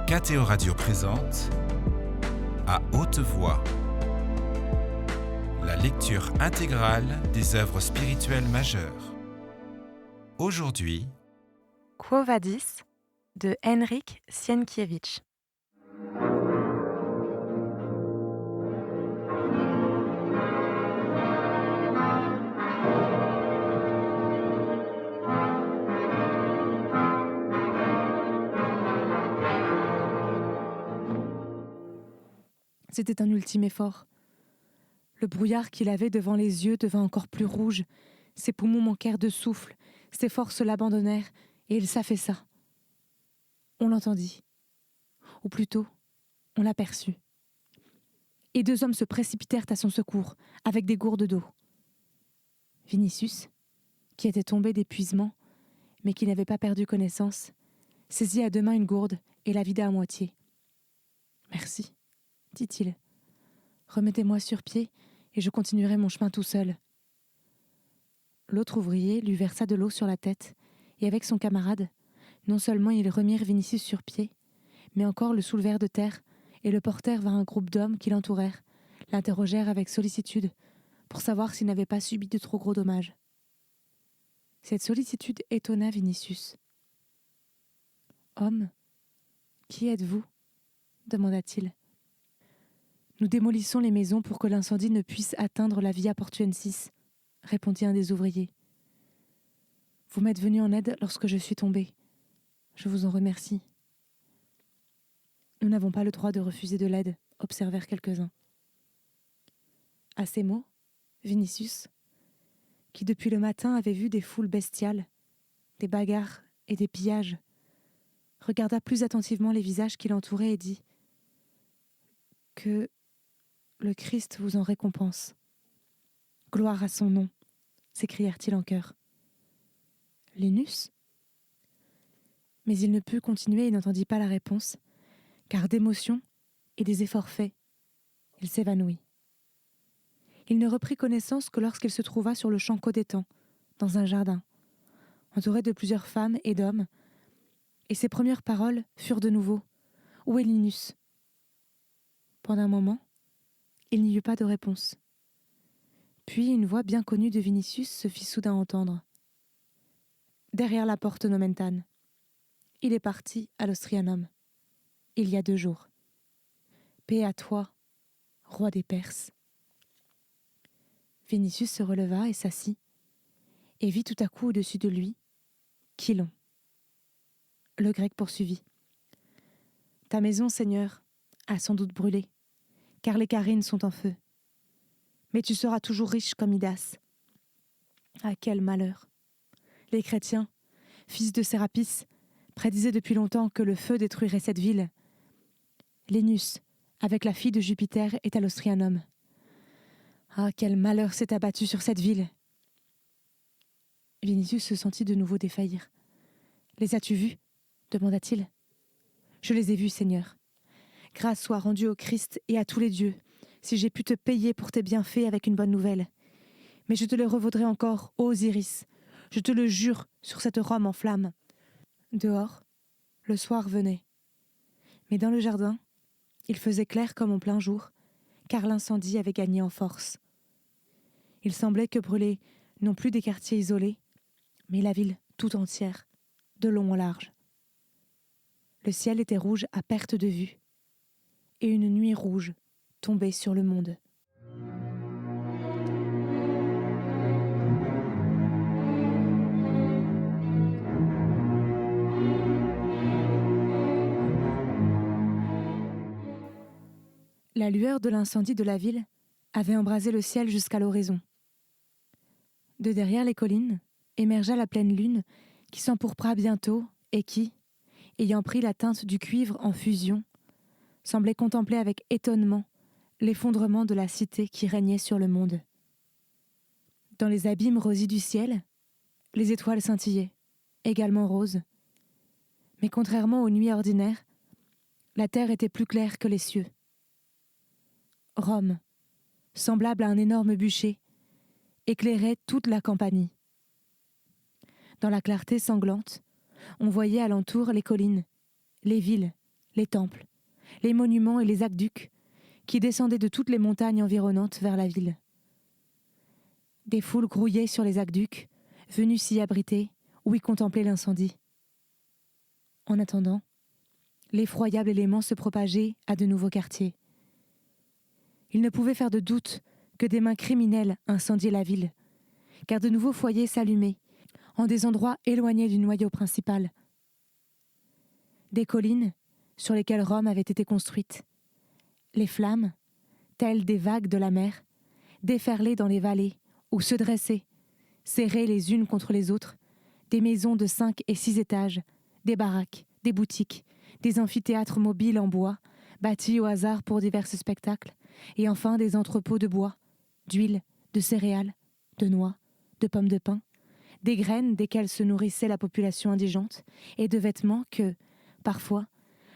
KTO Radio présente À haute voix, la lecture intégrale des œuvres spirituelles majeures. Aujourd'hui, Quo Vadis de Henryk Sienkiewicz. C'était un ultime effort. Le brouillard qu'il avait devant les yeux devint encore plus rouge. Ses poumons manquèrent de souffle, ses forces l'abandonnèrent, et il s'affaissa. On l'entendit. Ou plutôt, on l'aperçut. Et deux hommes se précipitèrent à son secours, avec des gourdes d'eau. Vinicius, qui était tombé d'épuisement, mais qui n'avait pas perdu connaissance, saisit à deux mains une gourde et la vida à moitié. « Merci », dit-il. « Remettez-moi sur pied et je continuerai mon chemin tout seul. » L'autre ouvrier lui versa de l'eau sur la tête et avec son camarade, non seulement ils remirent Vinicius sur pied, mais encore le soulevèrent de terre et le portèrent vers un groupe d'hommes qui l'entourèrent, l'interrogèrent avec sollicitude pour savoir s'il n'avait pas subi de trop gros dommages. Cette sollicitude étonna Vinicius. « Homme, qui êtes-vous » demanda-t-il. « Nous démolissons les maisons pour que l'incendie ne puisse atteindre la Via Portuensis » répondit un des ouvriers. « Vous m'êtes venu en aide lorsque je suis tombé. Je vous en remercie. »« Nous n'avons pas le droit de refuser de l'aide » observèrent quelques-uns. À ces mots, Vinicius, qui depuis le matin avait vu des foules bestiales, des bagarres et des pillages, regarda plus attentivement les visages qui l'entouraient et dit « Que le Christ vous en récompense. Gloire à son nom !» s'écrièrent-ils en chœur. « Linus ?» Mais il ne put continuer et n'entendit pas la réponse, car d'émotion et des efforts faits, il s'évanouit. Il ne reprit connaissance que lorsqu'il se trouva sur le champ Caudétan, dans un jardin, entouré de plusieurs femmes et d'hommes, et ses premières paroles furent de nouveau « Où est Linus ?» Pendant un moment, il n'y eut pas de réponse. Puis une voix bien connue de Vinicius se fit soudain entendre. Derrière la porte Nomentan. Il est parti à l'Ostrianum. Il y a 2 jours. Paix à toi, roi des Perses. Vinicius se releva et s'assit, et vit tout à coup au-dessus de lui Chilon. Le grec poursuivit. Ta maison, Seigneur, a sans doute brûlé, car les carines sont en feu. Mais tu seras toujours riche comme Midas. Ah, quel malheur! Les chrétiens, fils de Sérapis, prédisaient depuis longtemps que le feu détruirait cette ville. Lénus, avec la fille de Jupiter, est à l'Ostrianum. Ah, quel malheur s'est abattu sur cette ville! Vinicius se sentit de nouveau défaillir. Les as-tu vus ? demanda-t-il. Je les ai vus, Seigneur. Grâce soit rendue au Christ et à tous les dieux, si j'ai pu te payer pour tes bienfaits avec une bonne nouvelle. Mais je te le revaudrai encore, ô Osiris. Je te le jure sur cette Rome en flammes. Dehors, le soir venait. Mais dans le jardin, il faisait clair comme en plein jour, car l'incendie avait gagné en force. Il semblait que brûlaient non plus des quartiers isolés, mais la ville tout entière, de long en large. Le ciel était rouge à perte de vue, et une nuit rouge tombait sur le monde. La lueur de l'incendie de la ville avait embrasé le ciel jusqu'à l'horizon. De derrière les collines émergea la pleine lune qui s'empourpra bientôt et qui, ayant pris la teinte du cuivre en fusion, semblait contempler avec étonnement l'effondrement de la cité qui régnait sur le monde. Dans les abîmes rosis du ciel, les étoiles scintillaient, également roses. Mais contrairement aux nuits ordinaires, la terre était plus claire que les cieux. Rome, semblable à un énorme bûcher, éclairait toute la Campanie. Dans la clarté sanglante, on voyait alentour les collines, les villes, les temples, les monuments et les aqueducs qui descendaient de toutes les montagnes environnantes vers la ville. Des foules grouillaient sur les aqueducs, venues s'y abriter ou y contempler l'incendie. En attendant, l'effroyable élément se propageait à de nouveaux quartiers. Il ne pouvait faire de doute que des mains criminelles incendiaient la ville, car de nouveaux foyers s'allumaient en des endroits éloignés du noyau principal. Des collines sur lesquelles Rome avait été construite, les flammes, telles des vagues de la mer, déferlaient dans les vallées où se dressaient, serrées les unes contre les autres, des maisons de 5 et 6 étages, des baraques, des boutiques, des amphithéâtres mobiles en bois, bâtis au hasard pour divers spectacles, et enfin des entrepôts de bois, d'huile, de céréales, de noix, de pommes de pin, des graines desquelles se nourrissait la population indigente, et de vêtements que, parfois,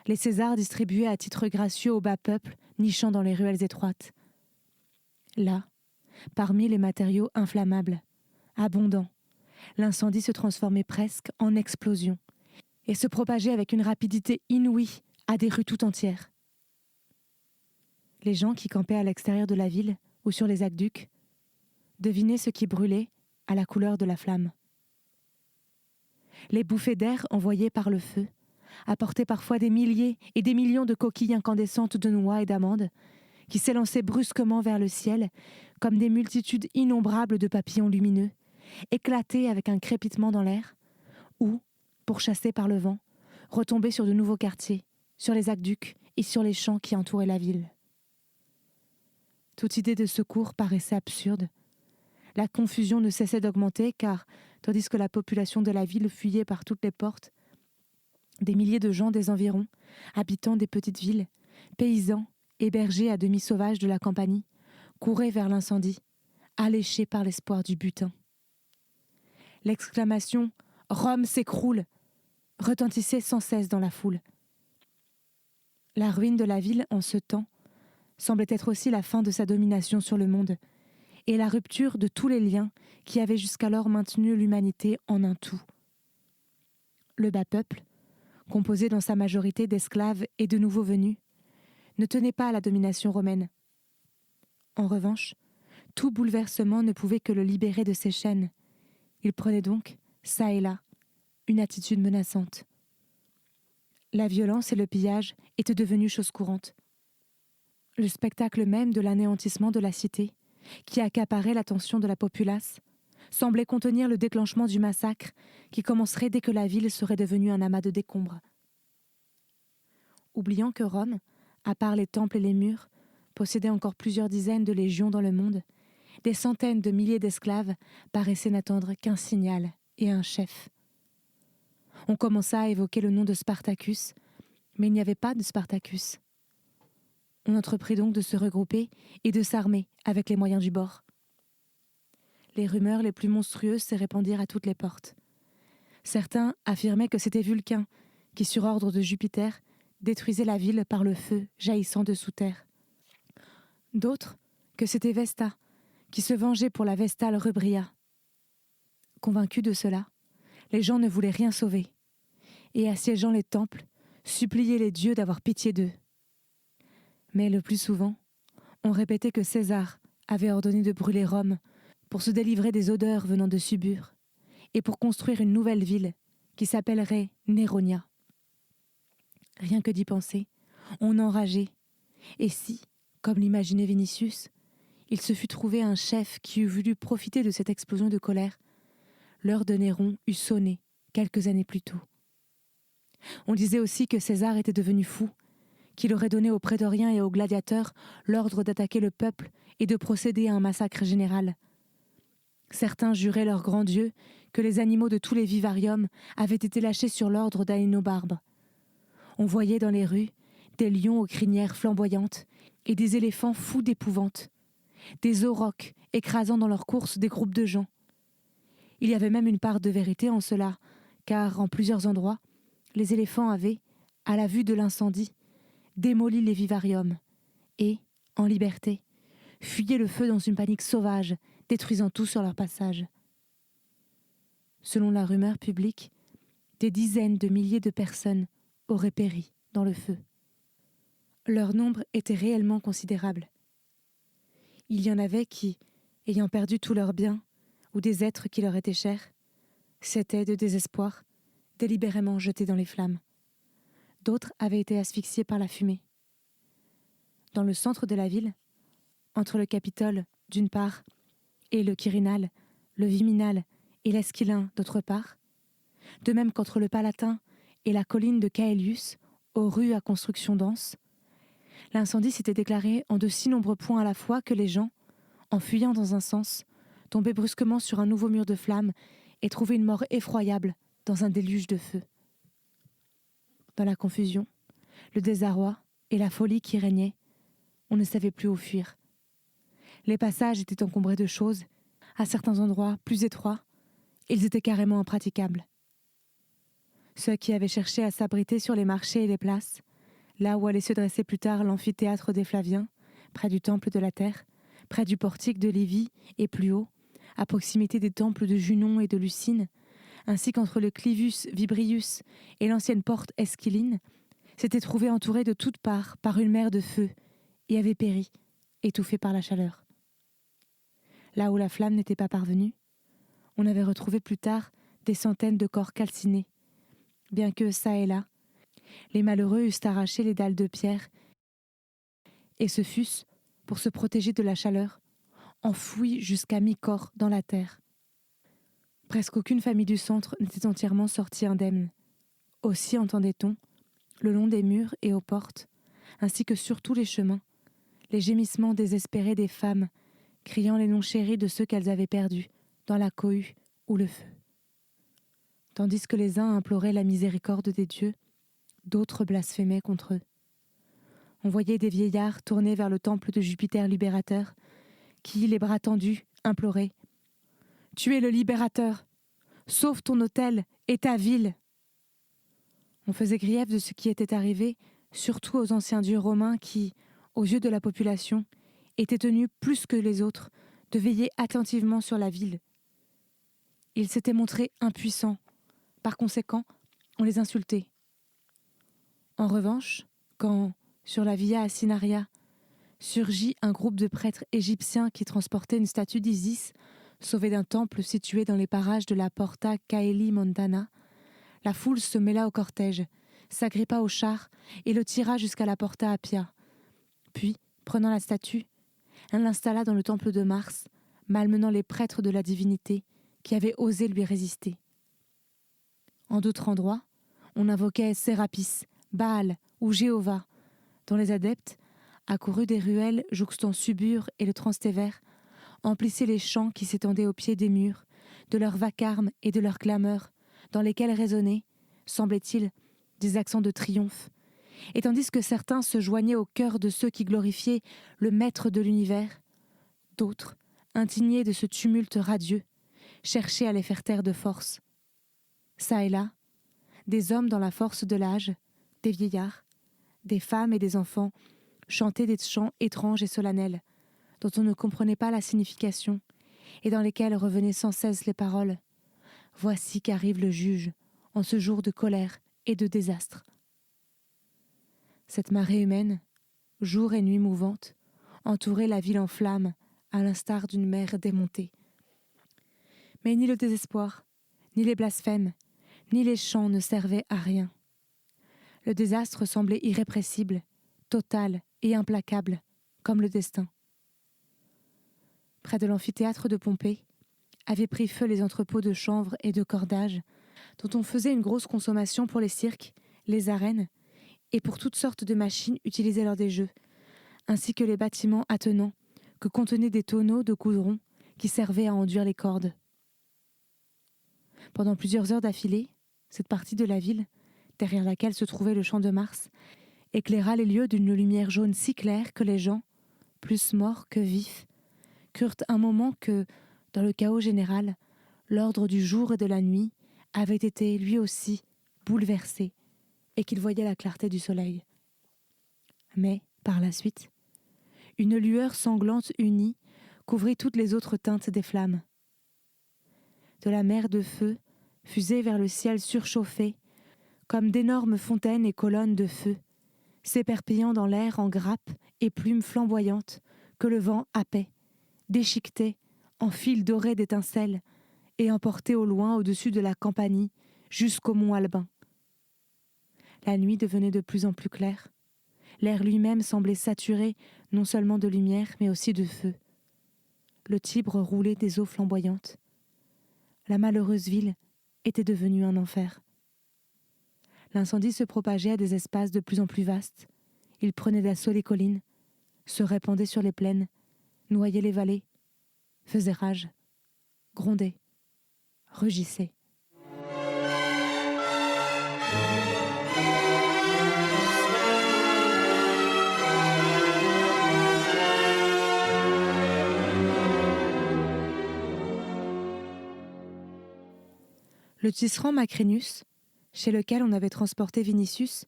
les Césars distribuaient à titre gracieux au bas peuple nichant dans les ruelles étroites. Là, parmi les matériaux inflammables, abondants, l'incendie se transformait presque en explosion et se propageait avec une rapidité inouïe à des rues tout entières. Les gens qui campaient à l'extérieur de la ville ou sur les aqueducs devinaient ce qui brûlait à la couleur de la flamme. Les bouffées d'air envoyées par le feu apportaient parfois des milliers et des millions de coquilles incandescentes de noix et d'amandes qui s'élançaient brusquement vers le ciel comme des multitudes innombrables de papillons lumineux, éclatés avec un crépitement dans l'air, ou, pourchassés par le vent, retombaient sur de nouveaux quartiers, sur les aqueducs et sur les champs qui entouraient la ville. Toute idée de secours paraissait absurde. La confusion ne cessait d'augmenter car, tandis que la population de la ville fuyait par toutes les portes, des milliers de gens des environs, habitants des petites villes, paysans, hébergés à demi sauvages de la campagne, couraient vers l'incendie, alléchés par l'espoir du butin. L'exclamation « Rome s'écroule » retentissait sans cesse dans la foule. La ruine de la ville en ce temps semblait être aussi la fin de sa domination sur le monde et la rupture de tous les liens qui avaient jusqu'alors maintenu l'humanité en un tout. Le bas peuple, composé dans sa majorité d'esclaves et de nouveaux venus, ne tenait pas à la domination romaine. En revanche, tout bouleversement ne pouvait que le libérer de ses chaînes. Il prenait donc, çà et là, une attitude menaçante. La violence et le pillage étaient devenus chose courante. Le spectacle même de l'anéantissement de la cité, qui accaparait l'attention de la populace, semblait contenir le déclenchement du massacre qui commencerait dès que la ville serait devenue un amas de décombres. Oubliant que Rome, à part les temples et les murs, possédait encore plusieurs dizaines de légions dans le monde, des centaines de milliers d'esclaves paraissaient n'attendre qu'un signal et un chef. On commença à évoquer le nom de Spartacus, mais il n'y avait pas de Spartacus. On entreprit donc de se regrouper et de s'armer avec les moyens du bord. Les rumeurs les plus monstrueuses se répandirent à toutes les portes. Certains affirmaient que c'était Vulcain qui, sur ordre de Jupiter, détruisait la ville par le feu jaillissant de sous terre. D'autres que c'était Vesta qui se vengeait pour la Vestale Rubria. Convaincus de cela, les gens ne voulaient rien sauver et, assiégeant les temples, suppliaient les dieux d'avoir pitié d'eux. Mais le plus souvent, on répétait que César avait ordonné de brûler Rome pour se délivrer des odeurs venant de Subur et pour construire une nouvelle ville qui s'appellerait Néronia. Rien que d'y penser, on enrageait. Et si, comme l'imaginait Vinicius, il se fût trouvé un chef qui eût voulu profiter de cette explosion de colère, l'heure de Néron eût sonné quelques années plus tôt. On disait aussi que César était devenu fou, qu'il aurait donné aux prétoriens et aux gladiateurs l'ordre d'attaquer le peuple et de procéder à un massacre général. Certains juraient leur grand Dieu que les animaux de tous les vivariums avaient été lâchés sur l'ordre d'Aénobarbe. On voyait dans les rues des lions aux crinières flamboyantes et des éléphants fous d'épouvante, des aurochs écrasant dans leur course des groupes de gens. Il y avait même une part de vérité en cela, car en plusieurs endroits, les éléphants avaient, à la vue de l'incendie, démoli les vivariums et, en liberté, fuyaient le feu dans une panique sauvage, détruisant tout sur leur passage. Selon la rumeur publique, des dizaines de milliers de personnes auraient péri dans le feu. Leur nombre était réellement considérable. Il y en avait qui, ayant perdu tous leurs biens, ou des êtres qui leur étaient chers, s'étaient, de désespoir, délibérément jetés dans les flammes. D'autres avaient été asphyxiés par la fumée. Dans le centre de la ville, entre le Capitole, d'une part, et le Quirinal, le Viminal et l'Esquilin, d'autre part, de même qu'entre le Palatin et la colline de Caelius, aux rues à construction dense, l'incendie s'était déclaré en de si nombreux points à la fois que les gens, en fuyant dans un sens, tombaient brusquement sur un nouveau mur de flammes et trouvaient une mort effroyable dans un déluge de feu. Dans la confusion, le désarroi et la folie qui régnaient, on ne savait plus où fuir. Les passages étaient encombrés de choses, à certains endroits plus étroits, ils étaient carrément impraticables. Ceux qui avaient cherché à s'abriter sur les marchés et les places, là où allait se dresser plus tard l'amphithéâtre des Flaviens, près du temple de la Terre, près du portique de Livy et plus haut, à proximité des temples de Junon et de Lucine, ainsi qu'entre le Clivus Vibrius et l'ancienne porte Esquiline, s'étaient trouvés entourés de toutes parts par une mer de feu et avaient péri, étouffés par la chaleur. Là où la flamme n'était pas parvenue, on avait retrouvé plus tard des centaines de corps calcinés, bien que, çà et là, les malheureux eussent arraché les dalles de pierre et se fussent, pour se protéger de la chaleur, enfouis jusqu'à mi-corps dans la terre. Presque aucune famille du centre n'était entièrement sortie indemne. Aussi entendait-on, le long des murs et aux portes, ainsi que sur tous les chemins, les gémissements désespérés des femmes, criant les noms chéris de ceux qu'elles avaient perdus, dans la cohue ou le feu. Tandis que les uns imploraient la miséricorde des dieux, d'autres blasphémaient contre eux. On voyait des vieillards tournés vers le temple de Jupiter libérateur, qui, les bras tendus, imploraient « Tu es le libérateur, sauve ton autel et ta ville !» On faisait grief de ce qui était arrivé, surtout aux anciens dieux romains qui, aux yeux de la population, étaient tenus plus que les autres de veiller attentivement sur la ville. Ils s'étaient montrés impuissants, par conséquent, on les insultait. En revanche, quand, sur la Via Asinaria, surgit un groupe de prêtres égyptiens qui transportaient une statue d'Isis, sauvée d'un temple situé dans les parages de la Porta Caeli Montana, la foule se mêla au cortège, s'agrippa au char et le tira jusqu'à la Porta Appia. Puis, prenant la statue, elle l'installa dans le temple de Mars, malmenant les prêtres de la divinité qui avaient osé lui résister. En d'autres endroits, on invoquait Sérapis, Baal ou Jéhovah, dont les adeptes, accourus des ruelles jouxtant Subur et le Transtévère, emplissaient les champs qui s'étendaient au pied des murs, de leurs vacarmes et de leurs clameurs, dans lesquels résonnaient, semblait-il, des accents de triomphe, et tandis que certains se joignaient au cœur de ceux qui glorifiaient le Maître de l'univers, d'autres, indignés de ce tumulte radieux, cherchaient à les faire taire de force. Ça et là, des hommes dans la force de l'âge, des vieillards, des femmes et des enfants chantaient des chants étranges et solennels, dont on ne comprenait pas la signification, et dans lesquels revenaient sans cesse les paroles « Voici qu'arrive le juge, en ce jour de colère et de désastre. » Cette marée humaine, jour et nuit mouvante, entourait la ville en flammes, à l'instar d'une mer démontée. Mais ni le désespoir, ni les blasphèmes, ni les chants ne servaient à rien. Le désastre semblait irrépressible, total et implacable, comme le destin. Près de l'amphithéâtre de Pompée, avaient pris feu les entrepôts de chanvre et de cordages, dont on faisait une grosse consommation pour les cirques, les arènes, et pour toutes sortes de machines utilisées lors des jeux, ainsi que les bâtiments attenants que contenaient des tonneaux de goudron qui servaient à enduire les cordes. Pendant plusieurs heures d'affilée, cette partie de la ville, derrière laquelle se trouvait le champ de Mars, éclaira les lieux d'une lumière jaune si claire que les gens, plus morts que vifs, crurent un moment que, dans le chaos général, l'ordre du jour et de la nuit avait été, lui aussi, bouleversé, et qu'ils voyaient la clarté du soleil. Mais, par la suite, une lueur sanglante unie couvrit toutes les autres teintes des flammes. De la mer de feu fusait vers le ciel surchauffé, comme d'énormes fontaines et colonnes de feu, s'éperpillant dans l'air en grappes et plumes flamboyantes que le vent happait, déchiquetait en fils dorés d'étincelles et emportait au loin au-dessus de la Campanie jusqu'au mont Albin. La nuit devenait de plus en plus claire. L'air lui-même semblait saturé non seulement de lumière, mais aussi de feu. Le Tibre roulait des eaux flamboyantes. La malheureuse ville était devenue un enfer. L'incendie se propageait à des espaces de plus en plus vastes. Il prenait d'assaut les collines, se répandait sur les plaines, noyait les vallées, faisait rage, grondait, rugissait. Le tisserand Macrinus, chez lequel on avait transporté Vinicius,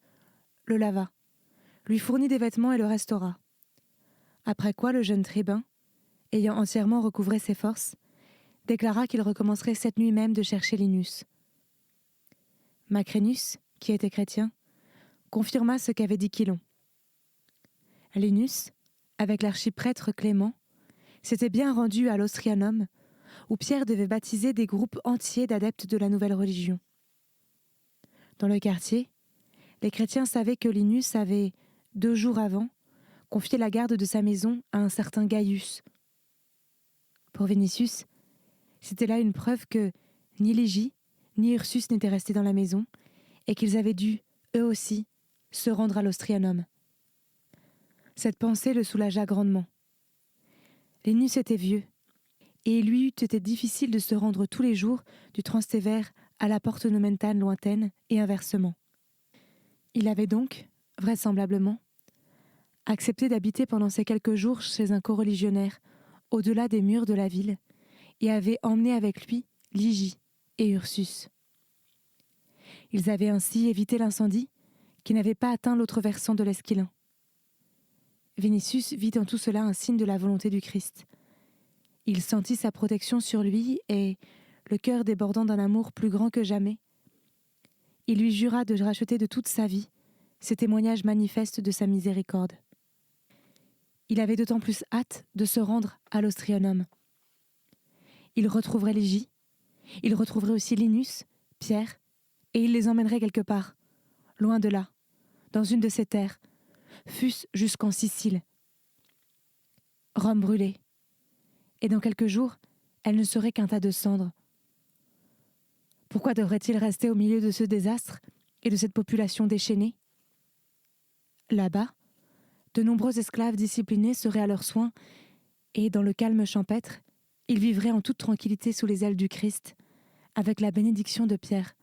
le lava, lui fournit des vêtements et le restaura. Après quoi le jeune tribun, ayant entièrement recouvré ses forces, déclara qu'il recommencerait cette nuit même de chercher Linus. Macrinus, qui était chrétien, confirma ce qu'avait dit Chilon. Linus, avec l'archiprêtre Clément, s'était bien rendu à l'Ostrianum, où Pierre devait baptiser des groupes entiers d'adeptes de la nouvelle religion. Dans le quartier, les chrétiens savaient que Linus avait, 2 jours avant, confié la garde de sa maison à un certain Gaius. Pour Vinicius, c'était là une preuve que ni Ligie, ni Ursus n'étaient restés dans la maison et qu'ils avaient dû, eux aussi, se rendre à l'Ostrianum. Cette pensée le soulagea grandement. Linus était vieux, et il lui eût été difficile de se rendre tous les jours du Transtévère à la porte nomentane lointaine et inversement. Il avait donc, vraisemblablement, accepté d'habiter pendant ces quelques jours chez un coreligionnaire, au-delà des murs de la ville, et avait emmené avec lui Ligie et Ursus. Ils avaient ainsi évité l'incendie qui n'avait pas atteint l'autre versant de l'Esquilin. Vinicius vit en tout cela un signe de la volonté du Christ. Il sentit sa protection sur lui et, le cœur débordant d'un amour plus grand que jamais, il lui jura de racheter de toute sa vie ces témoignages manifestes de sa miséricorde. Il avait d'autant plus hâte de se rendre à l'Ostrianum. Il retrouverait Ligie, il retrouverait aussi Linus, Pierre, et il les emmènerait quelque part, loin de là, dans une de ces terres, fût-ce jusqu'en Sicile. Rome brûlait, et dans quelques jours, elle ne serait qu'un tas de cendres. Pourquoi devrait-il rester au milieu de ce désastre et de cette population déchaînée ? Là-bas, de nombreux esclaves disciplinés seraient à leurs soins, et dans le calme champêtre, ils vivraient en toute tranquillité sous les ailes du Christ, avec la bénédiction de Pierre,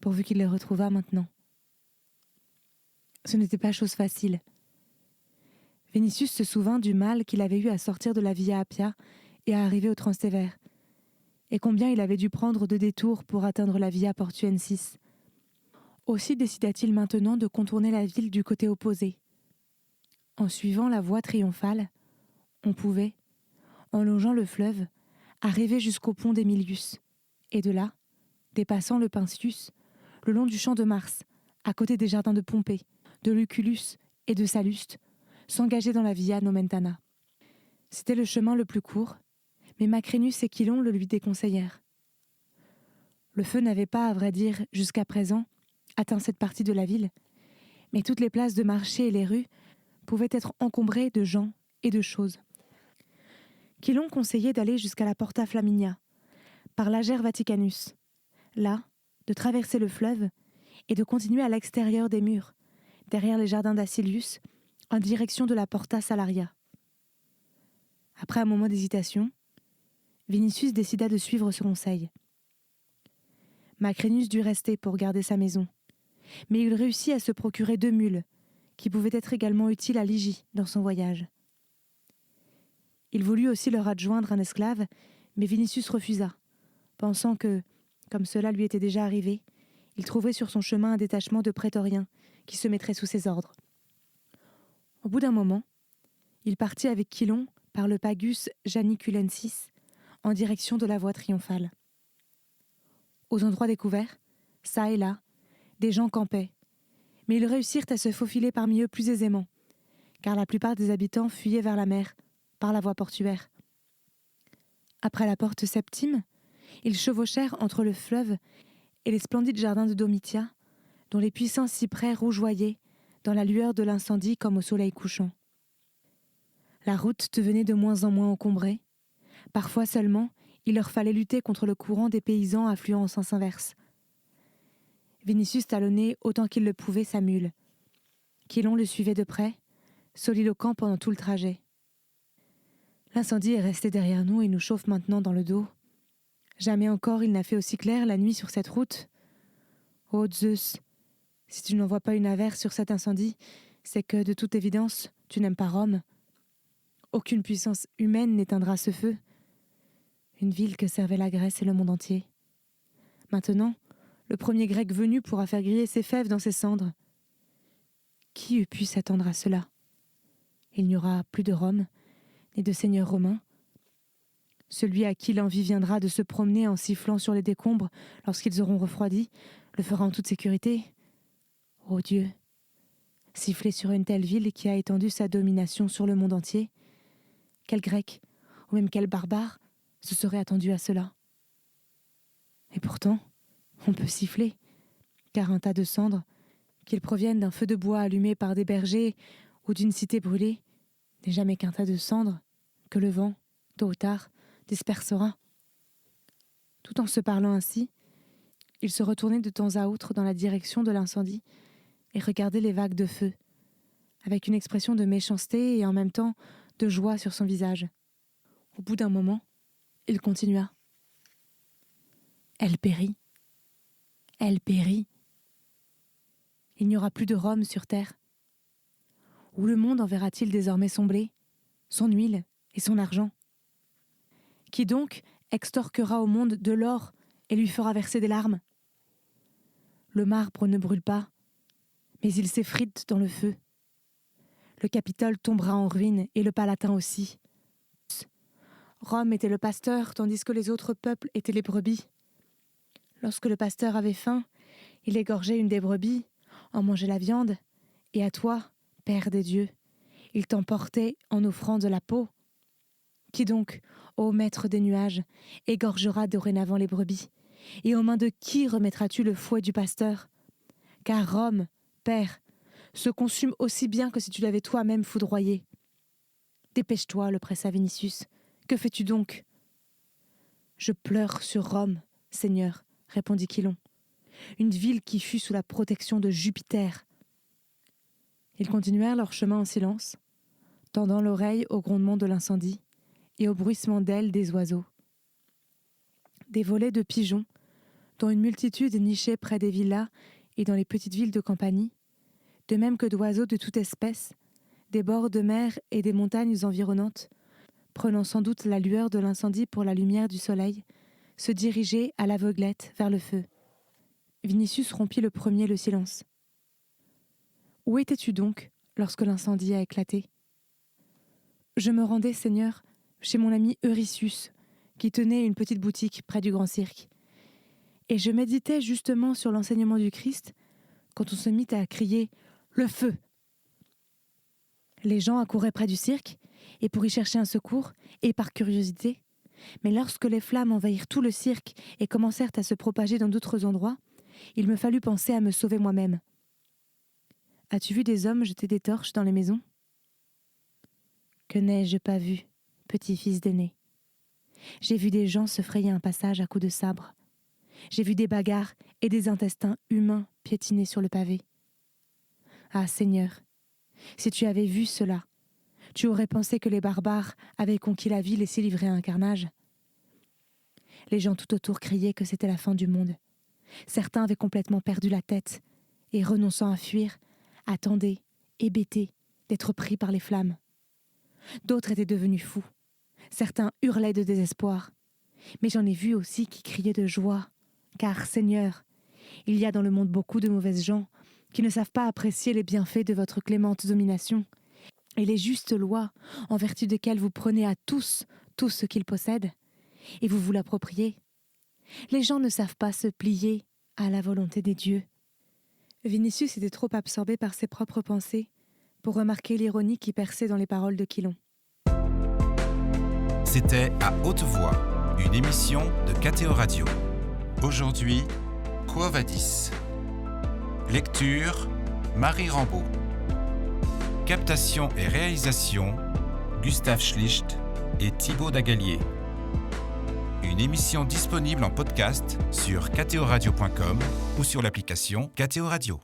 pourvu qu'il les retrouvât maintenant. Ce n'était pas chose facile. Vinicius se souvint du mal qu'il avait eu à sortir de la Via Appia et à arriver au Transtévère, et combien il avait dû prendre de détours pour atteindre la Via Portuensis. Aussi décida-t-il maintenant de contourner la ville du côté opposé. En suivant la voie triomphale, on pouvait, en longeant le fleuve, arriver jusqu'au pont d'Emilius, et de là, dépassant le Pincius, le long du champ de Mars, à côté des jardins de Pompée, de Lucullus et de Salluste, s'engager dans la Via Nomentana. C'était le chemin le plus court, mais Macrinus et Chilon le lui déconseillèrent. Le feu n'avait pas, à vrai dire, jusqu'à présent, atteint cette partie de la ville, mais toutes les places de marché et les rues pouvaient être encombrées de gens et de choses. Chilon conseillait d'aller jusqu'à la Porta Flaminia, par l'Agère Vaticanus, là, de traverser le fleuve et de continuer à l'extérieur des murs, derrière les jardins d'Acilius, en direction de la Porta Salaria. Après un moment d'hésitation, Vinicius décida de suivre ce conseil. Macrinus dut rester pour garder sa maison, mais il réussit à se procurer 2 mules, qui pouvaient être également utiles à Ligie dans son voyage. Il voulut aussi leur adjoindre un esclave, mais Vinicius refusa, pensant que, comme cela lui était déjà arrivé, il trouverait sur son chemin un détachement de prétoriens qui se mettrait sous ses ordres. Au bout d'un moment, il partit avec Chilon par le Pagus Janiculensis en direction de la voie triomphale. Aux endroits découverts, çà et là, des gens campaient, Mais ils réussirent à se faufiler parmi eux plus aisément, car la plupart des habitants fuyaient vers la mer, par la voie portuaire. Après la porte Septime, ils chevauchèrent entre le fleuve et les splendides jardins de Domitia, dont les puissants cyprès rougeoyaient dans la lueur de l'incendie comme au soleil couchant. La route devenait de moins en moins encombrée. Parfois seulement, il leur fallait lutter contre le courant des paysans affluant au sens inverse. Vinicius talonnait autant qu'il le pouvait sa mule. Quilon le suivait de près, soliloquent pendant tout le trajet. L'incendie est resté derrière nous et nous chauffe maintenant dans le dos. Jamais encore il n'a fait aussi clair la nuit sur cette route. Ô Zeus, si tu n'en vois pas une averse sur cet incendie, c'est que, de toute évidence, tu n'aimes pas Rome. Aucune puissance humaine n'éteindra ce feu. Une ville que servait la Grèce et le monde entier. Maintenant, le premier Grec venu pourra faire griller ses fèves dans ses cendres. Qui eût pu s'attendre à cela? Il n'y aura plus de Rome, ni de seigneur romain. Celui à qui l'envie viendra de se promener en sifflant sur les décombres lorsqu'ils auront refroidi, le fera en toute sécurité. Ô Dieu, siffler sur une telle ville qui a étendu sa domination sur le monde entier, quel Grec, ou même quel barbare, se serait attendu à cela? Et pourtant, on peut siffler, car un tas de cendres, qu'ils proviennent d'un feu de bois allumé par des bergers ou d'une cité brûlée, n'est jamais qu'un tas de cendres que le vent, tôt ou tard, dispersera. Tout en se parlant ainsi, il se retournait de temps à autre dans la direction de l'incendie et regardait les vagues de feu, avec une expression de méchanceté et en même temps de joie sur son visage. Au bout d'un moment, il continua. Elle périt. Elle périt. Il n'y aura plus de Rome sur terre. Où le monde enverra-t-il désormais son blé, son huile et son argent? Qui donc extorquera au monde de l'or et lui fera verser des larmes? Le marbre ne brûle pas, mais il s'effrite dans le feu. Le Capitole tombera en ruine et le Palatin aussi. Rome était le pasteur tandis que les autres peuples étaient les brebis. Lorsque le pasteur avait faim, il égorgeait une des brebis, en mangeait la viande, et à toi, Père des dieux, il t'emportait en offrant de la peau. Qui donc, ô maître des nuages, égorgera dorénavant les brebis? Et aux mains de qui remettras-tu le fouet du pasteur? Car Rome, Père, se consume aussi bien que si tu l'avais toi-même foudroyé. Dépêche-toi, le pressa Vinicius. Que fais-tu donc? Je pleure sur Rome, Seigneur, répondit Quilon. Une ville qui fut sous la protection de Jupiter. Ils continuèrent leur chemin en silence, tendant l'oreille au grondement de l'incendie et au bruissement d'ailes des oiseaux. Des volets de pigeons, dont une multitude nichait près des villas et dans les petites villes de campagne, de même que d'oiseaux de toute espèce, des bords de mer et des montagnes environnantes, prenant sans doute la lueur de l'incendie pour la lumière du soleil, se dirigeaient à l'aveuglette vers le feu. Vinicius rompit le premier le silence. « Où étais-tu donc lorsque l'incendie a éclaté ?»« Je me rendais, Seigneur, chez mon ami Euryssus, qui tenait une petite boutique près du Grand Cirque. Et je méditais justement sur l'enseignement du Christ quand on se mit à crier « Le feu !» Les gens accouraient près du cirque, et pour y chercher un secours, et par curiosité. Mais lorsque les flammes envahirent tout le cirque et commencèrent à se propager dans d'autres endroits, il me fallut penser à me sauver moi-même. As-tu vu des hommes jeter des torches dans les maisons? Que n'ai-je pas vu, petit fils d'aîné? J'ai vu des gens se frayer un passage à coups de sabre. J'ai vu des bagarres et des intestins humains piétiner sur le pavé. Ah, Seigneur, si tu avais vu cela, tu aurais pensé que les barbares avaient conquis la ville et s'y livraient à un carnage. Les gens tout autour criaient que c'était la fin du monde. Certains avaient complètement perdu la tête et, renonçant à fuir, attendaient, hébétés, d'être pris par les flammes. D'autres étaient devenus fous. Certains hurlaient de désespoir. Mais j'en ai vu aussi qui criaient de joie. Car, Seigneur, il y a dans le monde beaucoup de mauvaises gens qui ne savent pas apprécier les bienfaits de votre clémente domination et les justes lois en vertu desquelles vous prenez à tous tout ce qu'ils possèdent et vous vous l'appropriez. Les gens ne savent pas se plier à la volonté des dieux. Vinicius était trop absorbé par ses propres pensées pour remarquer l'ironie qui perçait dans les paroles de Quilon. C'était À haute voix, une émission de KTO Radio. Aujourd'hui, Quo Vadis. Lecture, Marie Rambaud. Captation et réalisation, Gustave Schlicht et Thibaut Dagalier. Une émission disponible en podcast sur ktoradio.com ou sur l'application KTO Radio.